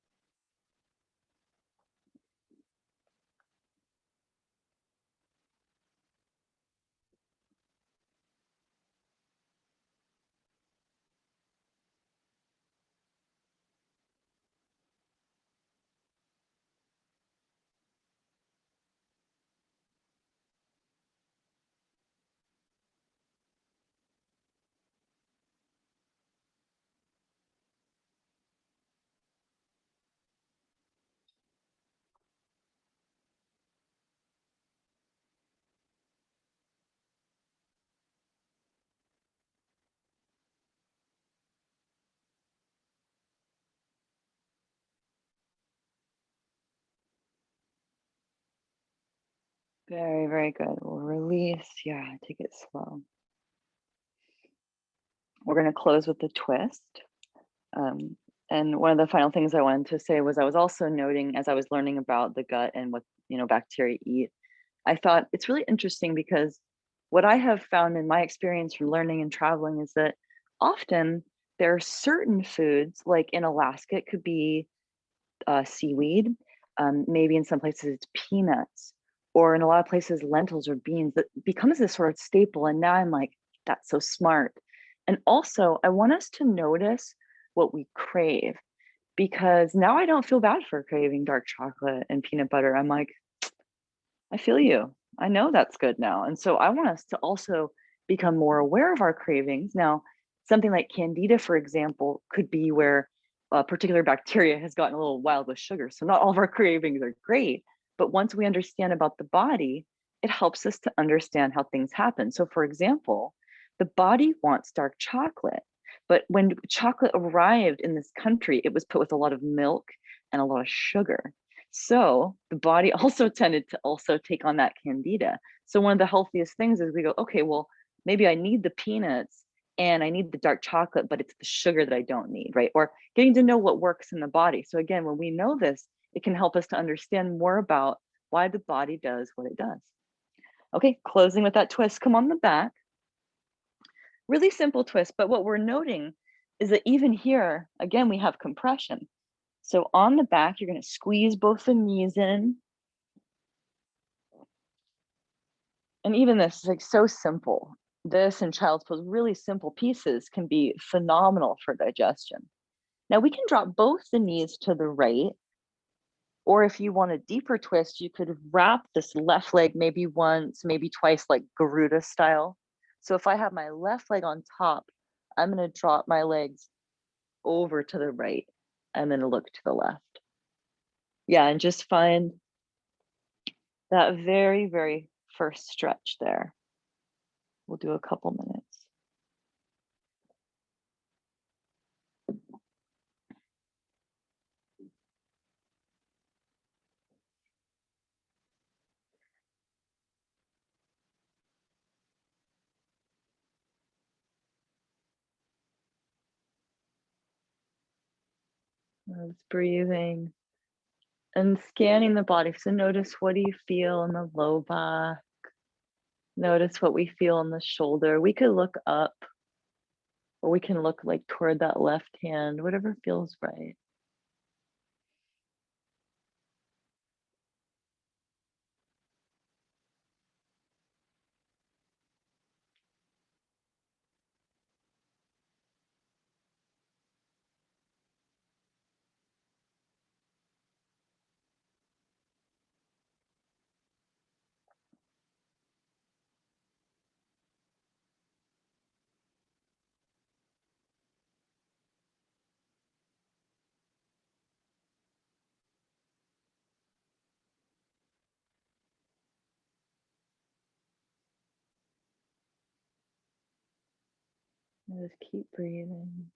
Very, very good. We'll release. Yeah, take it slow. We're going to close with the twist. And one of the final things I wanted to say was I was also noting as I was learning about the gut and what bacteria eat, I thought it's really interesting because what I have found in my experience from learning and traveling is that often there are certain foods, like in Alaska, it could be seaweed. Maybe in some places it's peanuts, or in a lot of places lentils or beans that becomes this sort of staple. And now I'm like, that's so smart. And also, I want us to notice what we crave because now I don't feel bad for craving dark chocolate and peanut butter. I'm like, I feel you. I know that's good now. And so I want us to also become more aware of our cravings. Now, something like candida, for example, could be where a particular bacteria has gotten a little wild with sugar. So not all of our cravings are great, but once we understand about the body, it helps us to understand how things happen. So for example, the body wants dark chocolate, but when chocolate arrived in this country, it was put with a lot of milk and a lot of sugar. So the body also tended to also take on that candida. So one of the healthiest things is we go, okay, well, maybe I need the peanuts and I need the dark chocolate, but it's the sugar that I don't need, right? Or getting to know what works in the body. So again, when we know this, it can help us to understand more about why the body does what it does. Okay, closing with that twist. Come on the back. Really simple twist, but what we're noting is that even here, again, we have compression. So on the back, you're going to squeeze both the knees in. And even this is like so simple. This and child's pose, really simple pieces can be phenomenal for digestion. Now we can drop both the knees to the right, or if you want a deeper twist, you could wrap this left leg maybe once, maybe twice, like Garuda style. So if I have my left leg on top, I'm going to drop my legs over to the right and then look to the left. Yeah, and just find that very, very first stretch there. We'll do a couple minutes. Just breathing and scanning the body. So notice, what do you feel in the low back? Notice what we feel in the shoulder. We could look up, or we can look like toward that left hand, whatever feels right. And just keep breathing.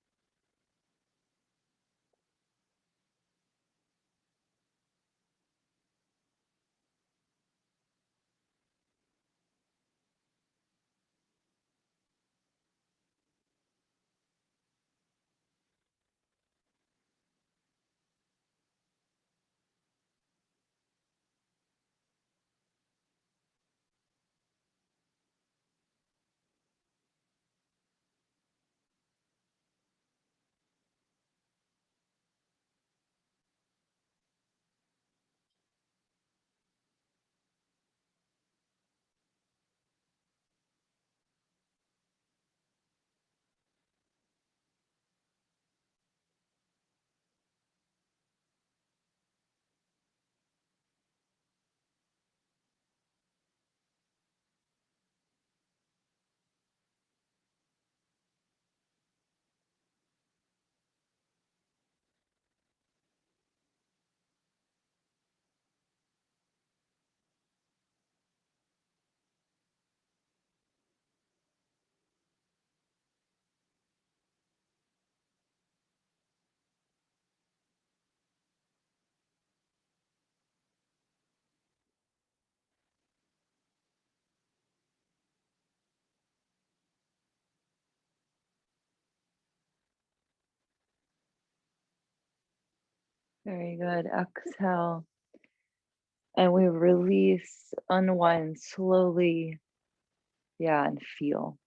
Very good. Exhale. And we release, unwind slowly. Yeah, and feel.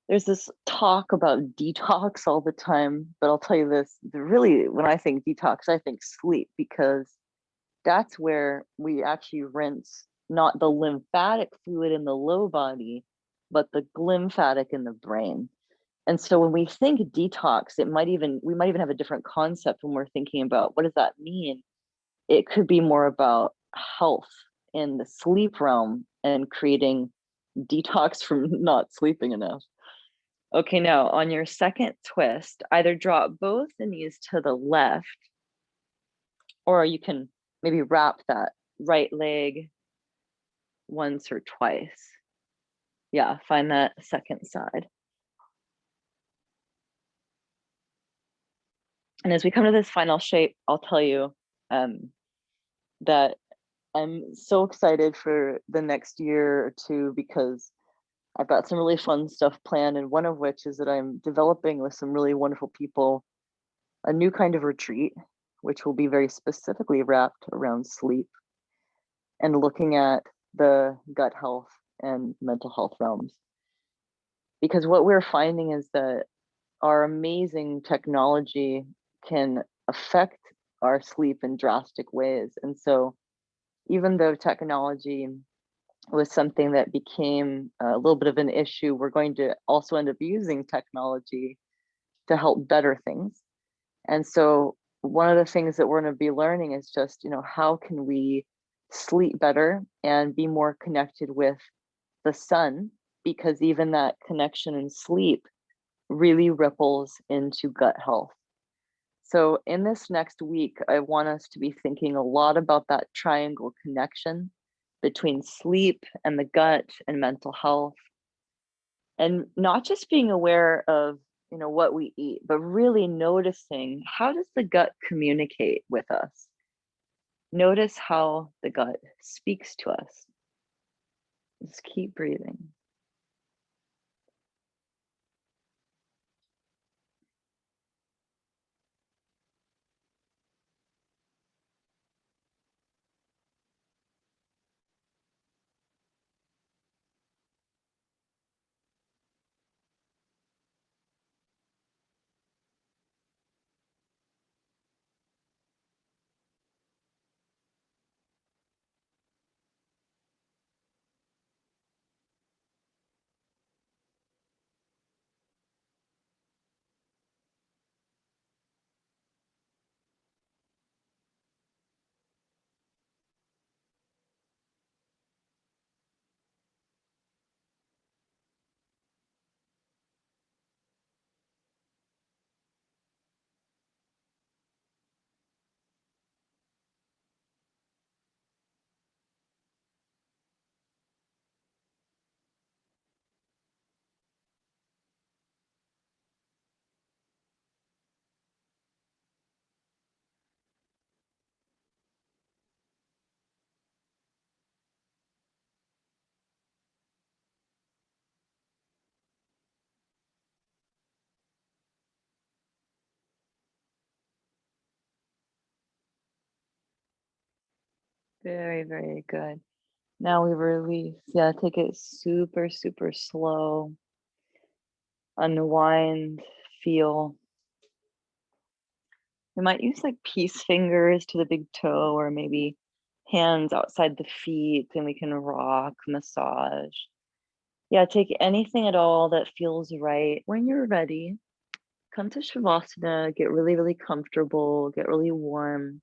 There's this talk about detox all the time, but I'll tell you this, really, when I think detox, I think sleep, because that's where we actually rinse not the lymphatic fluid in the low body, but the glymphatic in the brain. And so when we think detox, we might even have a different concept when we're thinking about what does that mean? It could be more about health in the sleep realm and creating detox from not sleeping enough. Okay, now on your second twist, either drop both the knees to the left, or you can maybe wrap that right leg once or twice. Yeah, find that second side. And as we come to this final shape, I'll tell you that I'm so excited for the next year or two, because I've got some really fun stuff planned, and one of which is that I'm developing with some really wonderful people a new kind of retreat, which will be very specifically wrapped around sleep and looking at the gut health and mental health realms. Because what we're finding is that our amazing technology can affect our sleep in drastic ways. And so even though technology was something that became a little bit of an issue, we're going to also end up using technology to help better things. And so one of the things that we're going to be learning is just, how can we sleep better and be more connected with the sun, because even that connection in sleep really ripples into gut health. So in this next week, I want us to be thinking a lot about that triangle connection between sleep and the gut and mental health, and not just being aware of what we eat, but really noticing, how does the gut communicate with us? Notice how the gut speaks to us. Just keep breathing. Very, very good. Now we release. Yeah, take it super, super slow. Unwind, feel. We might use like peace fingers to the big toe or maybe hands outside the feet and we can rock, massage. Yeah, take anything at all that feels right. When you're ready, come to Shavasana, get really, really comfortable, get really warm.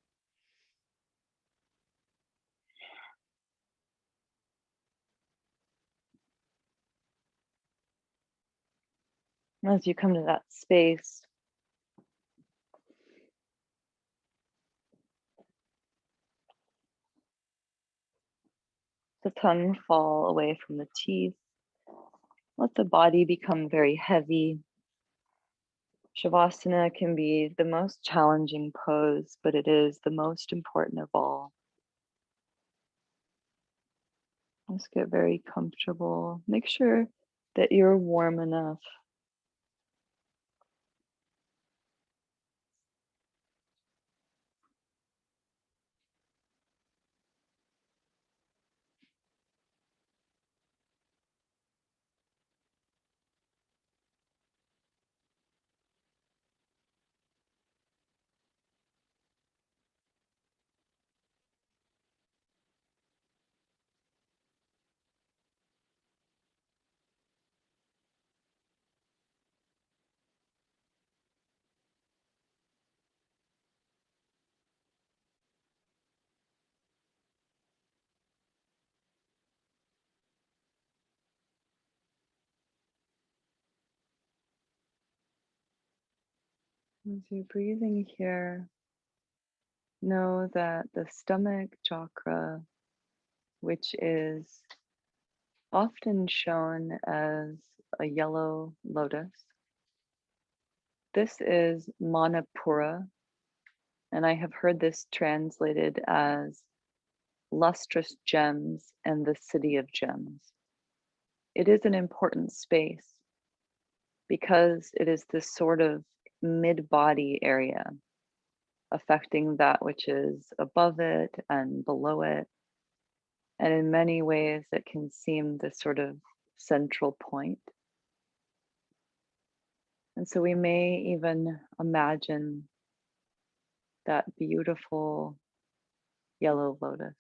As you come to that space, the tongue fall away from the teeth. Let the body become very heavy. Shavasana can be the most challenging pose, but it is the most important of all. Just get very comfortable. Make sure that you're warm enough. As you're breathing here, know that the stomach chakra, which is often shown as a yellow lotus, this is Manipura, and I have heard this translated as lustrous gems and the city of gems. It is an important space because it is this sort of mid-body area affecting that which is above it and below it. And in many ways, it can seem this sort of central point. And so we may even imagine that beautiful yellow lotus.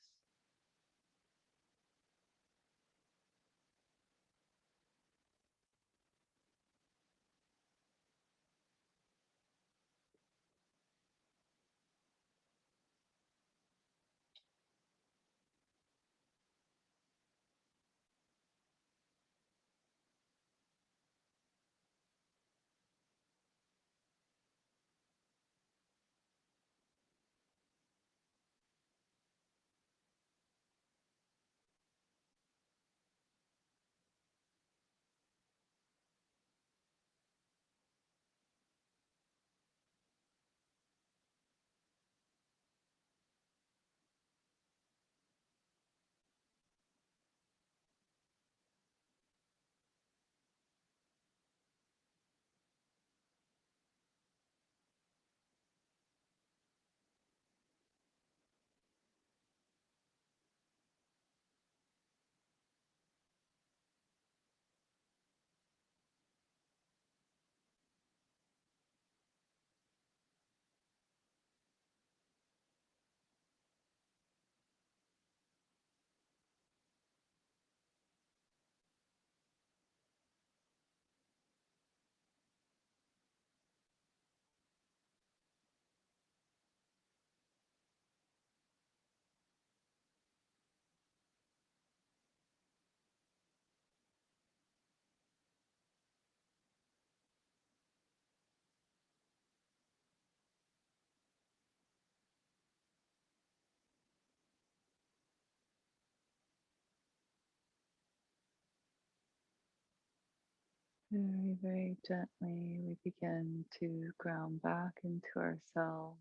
Very, very gently, we begin to ground back into ourselves.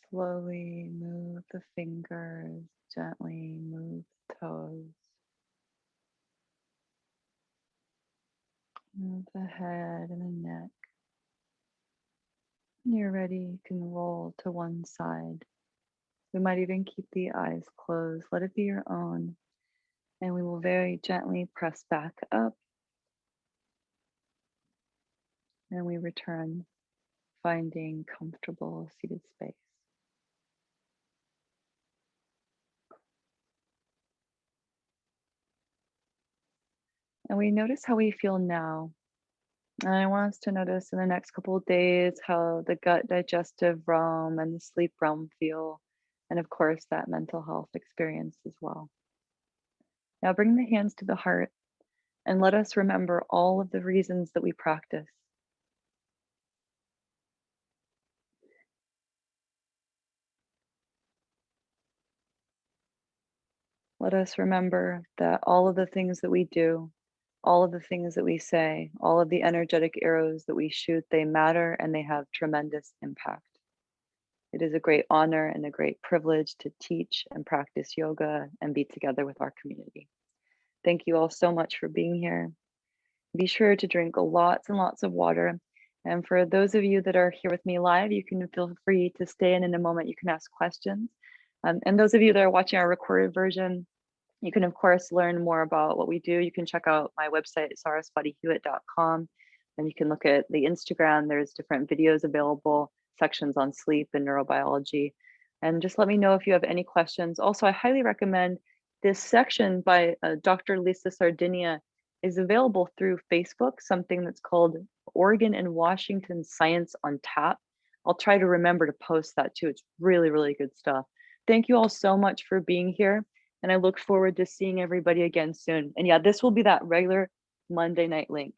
Slowly move the fingers, gently move the toes. Move the head and the neck. When you're ready, you can roll to one side. We might even keep the eyes closed. Let it be your own. And we will very gently press back up. And we return, finding comfortable seated space. And we notice how we feel now. And I want us to notice in the next couple of days how the gut digestive realm and the sleep realm feel. And of course, that mental health experience as well. Now bring the hands to the heart and let us remember all of the reasons that we practice. Let us remember that all of the things that we do, all of the things that we say, all of the energetic arrows that we shoot, they matter and they have tremendous impact. It is a great honor and a great privilege to teach and practice yoga and be together with our community. Thank you all so much for being here. Be sure to drink lots and lots of water. And for those of you that are here with me live, you can feel free to stay in a moment. You can ask questions. And those of you that are watching our recorded version, you can, of course, learn more about what we do. You can check out my website, saraswatihewitt.com, and you can look at the Instagram. There's different videos available, sections on sleep and neurobiology. And just let me know if you have any questions. Also, I highly recommend this section by Dr. Lisa Sardinia is available through Facebook, something that's called Oregon and Washington Science on Tap. I'll try to remember to post that too. It's really, really good stuff. Thank you all so much for being here. And I look forward to seeing everybody again soon. And yeah, this will be that regular Monday night link.